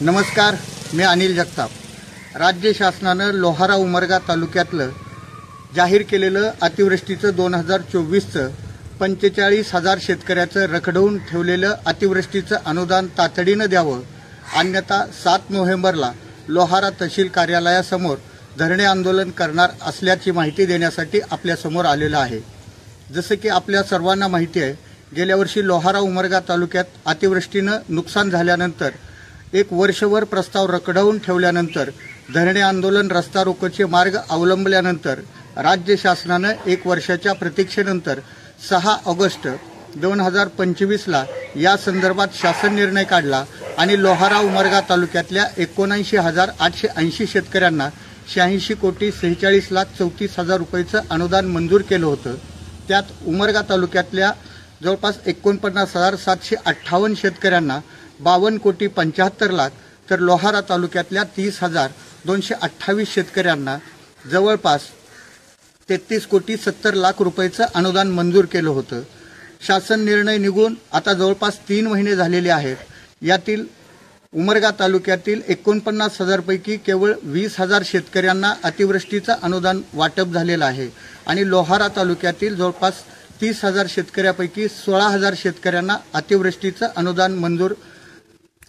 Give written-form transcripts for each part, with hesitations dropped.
नमस्कार, मी अनिल जगताप। राज्य शासनानं लोहारा उमरगा तालुक्यातलं जाहीर केलेलं अतिवृष्टीचं 2024चं 45,000 शेतकऱ्याचं रखडवून ठेवलेलं अतिवृष्टीचं अनुदान तातडीनं द्यावं, अन्यथा 7 नोव्हेंबरला लोहारा तहसील कार्यालयासमोर धरणे आंदोलन करणार असल्याची माहिती देण्यासाठी आपल्यासमोर आलेलं आहे। जसं की आपल्या सर्वांना माहिती आहे, गेल्या वर्षी लोहारा उमरगा तालुक्यात अतिवृष्टीनं नुकसान झाल्यानंतर एक वर्षभर प्रस्ताव रखडवून ठेवल्यानंतर धरणे आंदोलन रस्ता रोकोचे मार्ग अवलंबल्यानंतर राज्य शासनानं एक वर्षाच्या प्रतीक्षेनंतर 6 ऑगस्ट 2025ला या संदर्भात शासन निर्णय काढला आणि लोहारा उमरगा तालुक्यातल्या 79,880 शेतकऱ्यांना 86,46,34,000 रुपयाचं अनुदान मंजूर केलं होतं। त्यात उमरगा तालुक्यातल्या जवळपास 49,758 शेतकऱ्यांना 52,75,00,000 तर लोहारा तालुक्यातल्या 30,228 शेतकऱ्यांना जवळपास 33,70,00,000 रुपयाचं अनुदान मंजूर केलं होतं। शासन निर्णय निघून आता जवळपास 3 महिने झालेले आहेत। यातील उमरगा तालुक्यातील 49,000 पैकी केवळ 20,000 शेतकऱ्यांना अतिवृष्टीचं अनुदान वाटप झालेलं आहे आणि लोहारा तालुक्यातील जवळपास 30,000 शेतकऱ्यापैकी 16,000 शेतकऱ्यांना अतिवृष्टीचं अनुदान मंजूर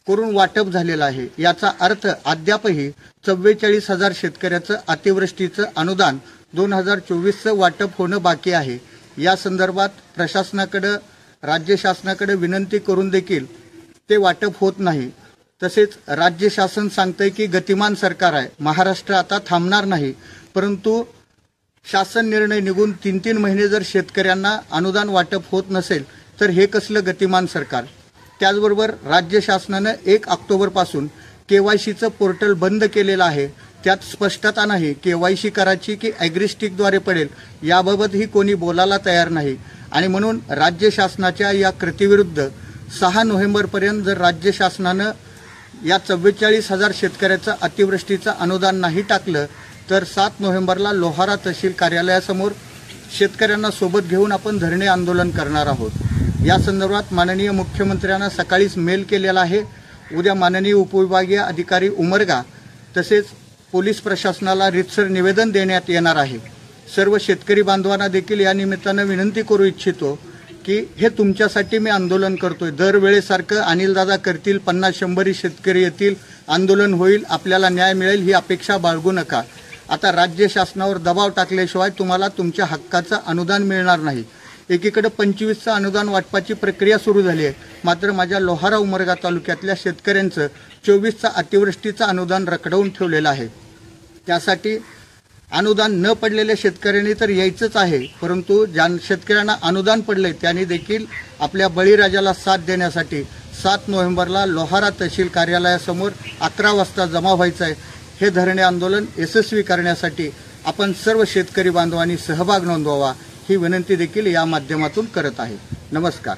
करून वाटप झालेलं आहे। याचा अर्थ अद्यापही 44,000 शेतकऱ्याचं अतिवृष्टीचं अनुदान 2024चं वाटप होणं बाकी आहे। या संदर्भात प्रशासनाकडे राज्य शासनाकडे विनंती करून देखील ते वाटप होत नाही। तसेच राज्य शासन सांगतंय की गतिमान सरकार आहे, महाराष्ट्र आता थांबणार नाही, परंतु शासन निर्णय निघून 3-3 महिने जर शेतकऱ्यांना अनुदान वाटप होत नसेल तर हे कसलं गतिमान सरकार। त्याचबरोबर राज्य शासनानं 1 ऑक्टोबरपासून केवायसीचं पोर्टल बंद केलेलं आहे। त्यात स्पष्टता नाही केवायसी करायची की ॲग्रिस्टिकद्वारे पडेल, याबाबतही कोणी बोलायला तयार नाही आणि म्हणून राज्य शासनाच्या या कृतीविरुद्ध 6 नोव्हेंबरपर्यंत जर राज्य शासनानं या 44,000 शेतकऱ्याचं अतिवृष्टीचं अनुदान नाही टाकलं तर 7 नोव्हेंबरला लोहारा तहसील कार्यालयासमोर शेतकऱ्यांना सोबत घेऊन आपण धरणे आंदोलन करणार आहोत। या संदर्भात माननीय मुख्यमंत्र्यांना सकाळीच मेल केलेला आहे। उद्या माननीय उपविभागीय अधिकारी उमरगा तसेच पोलीस प्रशासनाला रीतसर निवेदन देण्यात येणार आहे। सर्व शेतकरी बांधवांना देखील या निमित्तानं विनंती करू इच्छितो की हे तुमच्यासाठी मी आंदोलन करतोय। दरवेळेसारखं अनिलदादा करतील, 50-100 शेतकरी येतील, आंदोलन होईल, आपल्याला न्याय मिळेल ही अपेक्षा बाळगू नका। आता राज्य शासनावर दबाव टाकल्याशिवाय तुम्हाला तुमच्या हक्काचं अनुदान मिळणार नाही। एकीकडे 25चं अनुदान वाटपाची प्रक्रिया सुरू झाली आहे, मात्र माझ्या लोहारा उमरगा तालुक्यातल्या शेतकऱ्यांचं 24चं अतिवृष्टीचं अनुदान रखडवून ठेवलेलं आहे। त्यासाठी अनुदान न पडलेल्या शेतकऱ्यांनी तर यायचंच आहे, परंतु ज्या शेतकऱ्यांना अनुदान पडले त्यांनी देखील आपल्या बळीराजाला साथ देण्यासाठी 7 नोव्हेंबरला लोहारा तहसील कार्यालयासमोर 11 वाजता जमा व्हायचं आहे। हे धरणे आंदोलन यशस्वी करण्यासाठी आपण सर्व शेतकरी बांधवांनी सहभाग नोंदवावा ही विनंती देखील या माध्यमातून करत आहे। नमस्कार।